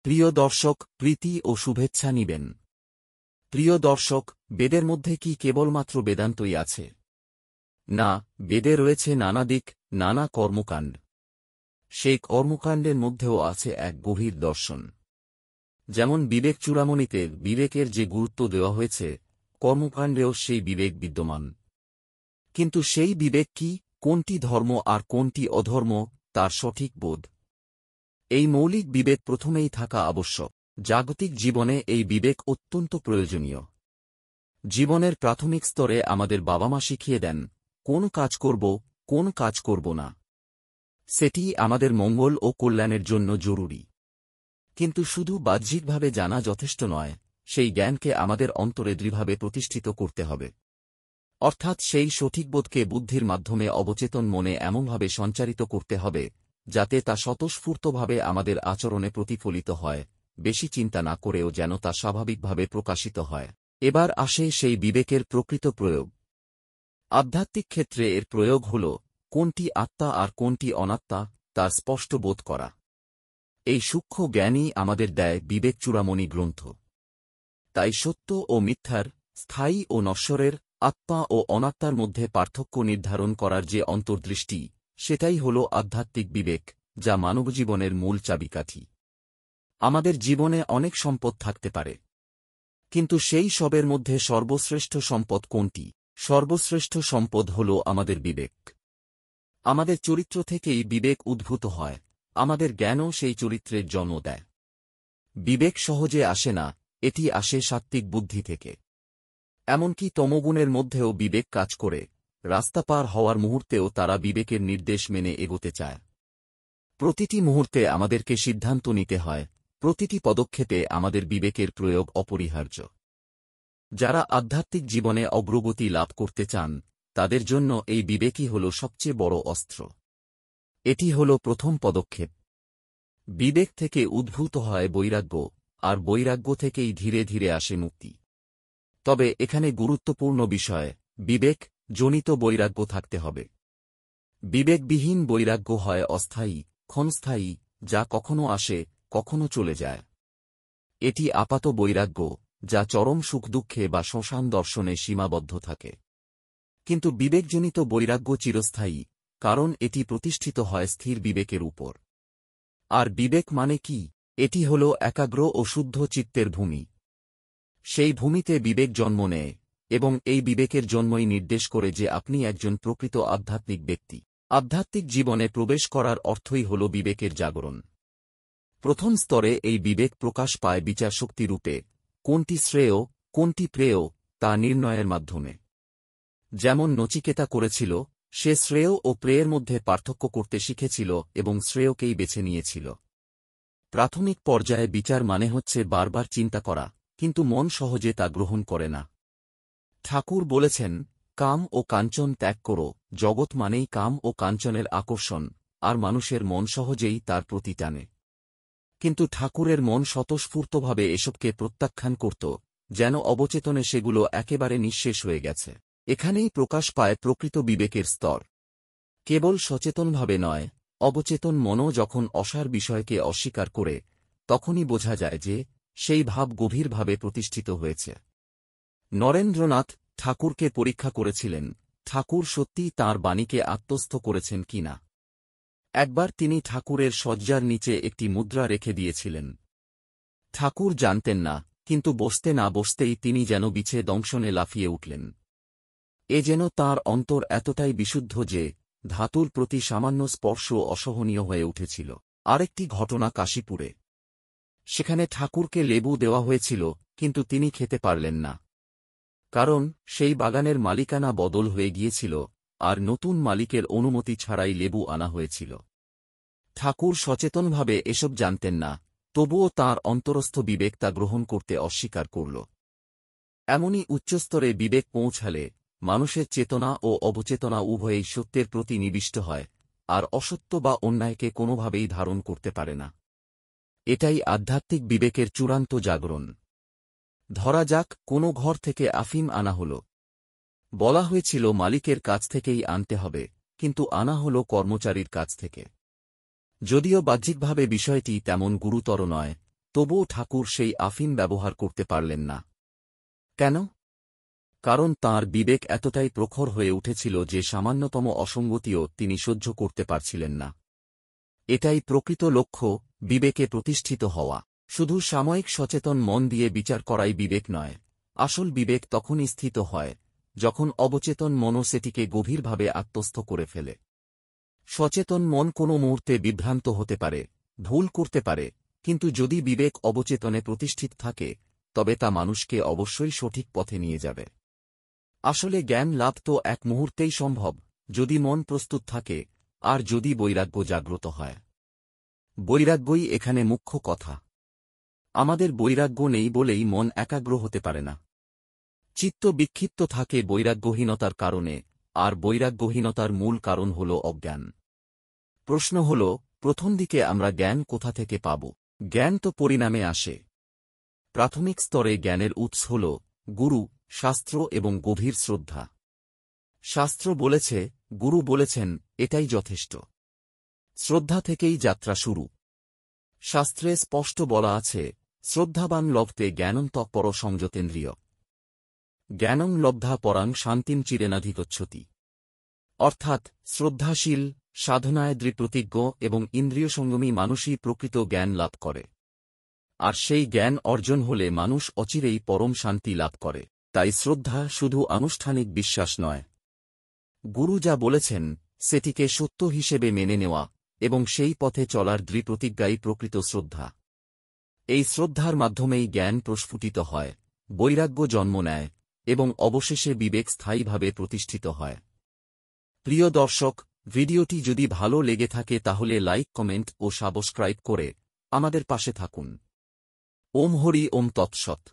প্রিয় দর্শক, প্রীতি ও শুভেচ্ছা নিবেন। প্রিয় দর্শক, বেদের মধ্যে কি কেবলমাত্র বেদান্তই আছে? না, বেদে রয়েছে নানা দিক, নানা কর্মকাণ্ড। সেই কর্মকাণ্ডের মধ্যেও আছে এক গভীর দর্শন। যেমন বিবেক চূড়ামণিতে বিবেকের যে গুরুত্ব দেওয়া হয়েছে, কর্মকাণ্ডেও সেই বিবেক বিদ্যমান। কিন্তু সেই বিবেক কি, কোনটি ধর্ম আর কোনটি অধর্ম, তার সঠিক বোধ, এই মৌলিক বিবেক প্রথমেই থাকা আবশ্যক। জাগতিক জীবনে এই বিবেক অত্যন্ত প্রয়োজনীয়। জীবনের প্রাথমিক স্তরে আমাদের বাবা মা শিখিয়ে দেন কোন কাজ করব, কোন কাজ করব না। সেটি আমাদের মঙ্গল ও কল্যাণের জন্য জরুরি। কিন্তু শুধু বাহ্যিকভাবে জানা যথেষ্ট নয়, সেই জ্ঞানকে আমাদের অন্তরে দৃঢ়ভাবে প্রতিষ্ঠিত করতে হবে। অর্থাৎ সেই সঠিক বোধকে বুদ্ধির মাধ্যমে অবচেতন মনে এমনভাবে সঞ্চারিত করতে হবে যাতে তা স্বতঃস্ফূর্তভাবে আমাদের আচরণে প্রতিফলিত হয়, বেশি চিন্তা না করেও যেন তা স্বাভাবিকভাবে প্রকাশিত হয়। এবার আসে সেই বিবেকের প্রকৃত প্রয়োগ। আধ্যাত্মিক ক্ষেত্রে এর প্রয়োগ হল কোনটি আত্মা আর কোনটি অনাত্মা, তার স্পষ্ট বোধ করা। এই সূক্ষ্ম জ্ঞানই আমাদের দেয় বিবেক চূড়ামণি গ্রন্থ। তাই সত্য ও মিথ্যার, স্থায়ী ও নশ্বরের, আত্মা ও অনাত্মার মধ্যে পার্থক্য নির্ধারণ করার যে অন্তর্দৃষ্টি, সেটাই হল আধ্যাত্মিক বিবেক, যা মানবজীবনের মূল চাবিকাঠি। আমাদের জীবনে অনেক সম্পদ থাকতে পারে, কিন্তু সেই সবের মধ্যে সর্বশ্রেষ্ঠ সম্পদ কোনটি? সর্বশ্রেষ্ঠ সম্পদ হল আমাদের বিবেক। আমাদের চরিত্র থেকেই বিবেক উদ্ভূত হয়, আমাদের জ্ঞানও সেই চরিত্রের জন্ম দেয়। বিবেক সহজে আসে না, এটি আসে সাত্ত্বিক বুদ্ধি থেকে। এমনকি তমোগুণের মধ্যেও বিবেক কাজ করে, রাস্তা পার হওয়ার মুহূর্তেও তারা বিবেকের নির্দেশ মেনে এগোতে চায়। প্রতিটি মুহূর্তে আমাদেরকে সিদ্ধান্ত নিতে হয়, প্রতিটি পদক্ষেপে আমাদের বিবেকের প্রয়োগ অপরিহার্য। যারা আধ্যাত্মিক জীবনে অগ্রগতি লাভ করতে চান, তাদের জন্য এই বিবেকই হল সবচেয়ে বড় অস্ত্র। এটি হল প্রথম পদক্ষেপ। বিবেক থেকে উদ্ভূত হয় বৈরাগ্য, আর বৈরাগ্য থেকেই ধীরে ধীরে আসে মুক্তি। তবে এখানে গুরুত্বপূর্ণ বিষয়, বিবেক জনিত বৈরাগ্য থাকতে হবে। বিবেকবিহীন বৈরাগ্য হয় অস্থায়ী, ক্ষণস্থায়ী, যা কখনো আসে, কখনো চলে যায়। এটি আপাত বৈরাগ্য, যা চরম সুখ দুঃখে বা শ্মশান দর্শনে সীমাবদ্ধ থাকে। কিন্তু বিবেকজনিত বৈরাগ্য চিরস্থায়ী, কারণ এটি প্রতিষ্ঠিত হয় স্থির বিবেকের উপর। আর বিবেক মানে কি? এটি হল একাগ্র ও শুদ্ধ চিত্তের ভূমি। সেই ভূমিতে বিবেক জন্ম নেয়, এবং এই বিবেকের জন্মই নির্দেশ করে যে আপনি একজন প্রকৃত আধ্যাত্মিক ব্যক্তি। আধ্যাত্মিক জীবনে প্রবেশ করার অর্থই হল বিবেকের জাগরণ। প্রথম স্তরে এই বিবেক প্রকাশ পায় বিচারশক্তি রূপে, কোনটি শ্রেয়, কোনটি প্রেয়, তা নির্ণয়ের মাধ্যমে। যেমন নচিকেতা করেছিল, সে শ্রেয় ও প্রেয়ের মধ্যে পার্থক্য করতে শিখেছিল এবং শ্রেয়কেই বেছে নিয়েছিল। প্রাথমিক পর্যায়ে বিচার মানে হচ্ছে বারবার চিন্তা করা, কিন্তু মন সহজে তা গ্রহণ করে না। ঠাকুর বলেছেন, কাম ও কাঞ্চন ত্যাগ করো। জগৎ মানেই কাম ও কাঞ্চনের আকর্ষণ, আর মানুষের মন সহজেই তার প্রতি টানে। কিন্তু ঠাকুরের মন স্বতঃস্ফূর্তভাবে এসবকে প্রত্যাখ্যান করত, যেন অবচেতনে সেগুলো একেবারে নিঃশেষ হয়ে গেছে। এখানেই প্রকাশ পায় প্রকৃত বিবেকের স্তর। কেবল সচেতনভাবে নয়, অবচেতন মনও যখন অসার বিষয়কে অস্বীকার করে, তখনই বোঝা যায় যে সেই ভাব গভীরভাবে প্রতিষ্ঠিত হয়েছে। নরেন্দ্রনাথ ঠাকুরকে পরীক্ষা করেছিলেন, ঠাকুর সত্যিই তাঁর বাণীকে আত্মস্থ করেছেন কিনা। একবার তিনি ঠাকুরের শয্যার নিচে একটি মুদ্রা রেখে দিয়েছিলেন। ঠাকুর জানতেন না, কিন্তু বসতে না বসতেই তিনি যেন বিছে দংশনে লাফিয়ে উঠলেন। এ যেন তাঁর অন্তর এতটাই বিশুদ্ধ যে ধাতুর প্রতি সামান্য স্পর্শ অসহনীয় হয়ে উঠেছিল। আরেকটি ঘটনা কাশীপুরে। সেখানে ঠাকুরকে লেবু দেওয়া হয়েছিল, কিন্তু তিনি খেতে পারলেন না। কারণ সেই বাগানের মালিকানা বদল হয়ে গিয়েছিল, আর নতুন মালিকের অনুমতি ছাড়াই লেবু আনা হয়েছিল। ঠাকুর সচেতনভাবে এসব জানতেন না, তবুও তাঁর অন্তরস্থ বিবেক তা গ্রহণ করতে অস্বীকার করল। এমনই উচ্চস্তরে বিবেক পৌঁছালে মানুষের চেতনা ও অবচেতনা উভয়েই সত্যের প্রতি নিবিষ্ট হয়, আর অসত্য বা অন্যায়কে কোনোভাবেই ধারণ করতে পারে না। এটাই আধ্যাত্মিক বিবেকের চূড়ান্ত জাগরণ। ধরা যাক, কোনো ঘর থেকে আফিম আনা হল। বলা হয়েছিল মালিকের কাছ থেকেই আনতে হবে, কিন্তু আনা হল কর্মচারীর কাছ থেকে। যদিও বাহ্যিকভাবে বিষয়টি তেমন গুরুতর নয়, তবুও ঠাকুর সেই আফিম ব্যবহার করতে পারলেন না। কেন? কারণ তাঁর বিবেক এতটাই প্রখর হয়ে উঠেছিল যে সামান্যতম অসঙ্গতিও তিনি সহ্য করতে পারছিলেন না। এটাই প্রকৃত লক্ষ্য, বিবেকে প্রতিষ্ঠিত হওয়া। শুধু সাময়িক সচেতন মন দিয়ে বিচার করাই বিবেক নয়, আসল বিবেক তখনই স্থিত হয় যখন অবচেতন মনও সেটিকে গভীরভাবে আত্মস্থ করে ফেলে। সচেতন মন কোনো মুহূর্তে বিভ্রান্ত হতে পারে, ভুল করতে পারে, কিন্তু যদি বিবেক অবচেতনে প্রতিষ্ঠিত থাকে তবে তা মানুষকে অবশ্যই সঠিক পথে নিয়ে যাবে। আসলে জ্ঞান লাভ তো এক মুহূর্তেই সম্ভব, যদি মন প্রস্তুত থাকে আর যদি বৈরাগ্য জাগ্রত হয়। বৈরাগ্যই এখানে মুখ্য কথা। আমাদের বৈরাগ্য নেই বলেই মন একাগ্র হতে পারে না। চিত্ত বিক্ষিপ্ত থাকে বৈরাগ্যহীনতার কারণে, আর বৈরাগ্যহীনতার মূল কারণ হল অজ্ঞান। প্রশ্ন হল, প্রথম দিকে আমরা জ্ঞান কোথা থেকে পাব? জ্ঞান তো পরিণামে আসে। প্রাথমিক স্তরে জ্ঞানের উৎস হল গুরু, শাস্ত্র এবং গভীর শ্রদ্ধা। শাস্ত্র বলেছে, গুরু বলেছেন, এটাই যথেষ্ট। শ্রদ্ধা থেকেই যাত্রা শুরু। শাস্ত্রে স্পষ্ট বলা আছে, শ্রদ্ধাবান লভতে জ্ঞানং তৎপর সংযতেন্দ্রিয়। জ্ঞানং লব্ধা পরাং শান্তিম চিরেনাধিগচ্ছতি। অর্থাৎ শ্রদ্ধাশীল, সাধনায় দৃঢ়প্রতিজ্ঞ এবং ইন্দ্রিয়সংযমী মানুষই প্রকৃত জ্ঞান লাভ করে। আর সেই জ্ঞান অর্জন হলে মানুষ অচিরেই পরম শান্তি লাভ করে। তাই শ্রদ্ধা শুধু আনুষ্ঠানিক বিশ্বাস নয়। গুরু যা বলেছেন সেটিকে সত্য হিসেবে মেনে নেওয়া এবং সেই পথে চলার দৃঢ়প্রতিজ্ঞাই প্রকৃত শ্রদ্ধা। এই শ্রদ্ধার মাধ্যমেই জ্ঞান প্রস্ফুটিত হয়, বৈরাগ্য জন্ম নেয় এবং অবশেষে বিবেক স্থায়ীভাবে প্রতিষ্ঠিত হয়। প্রিয় দর্শক, ভিডিওটি যদি ভালো লেগে থাকে তাহলে লাইক, কমেন্ট ও সাবস্ক্রাইব করে আমাদের পাশে থাকুন। ওম হরি ওম তৎসৎ।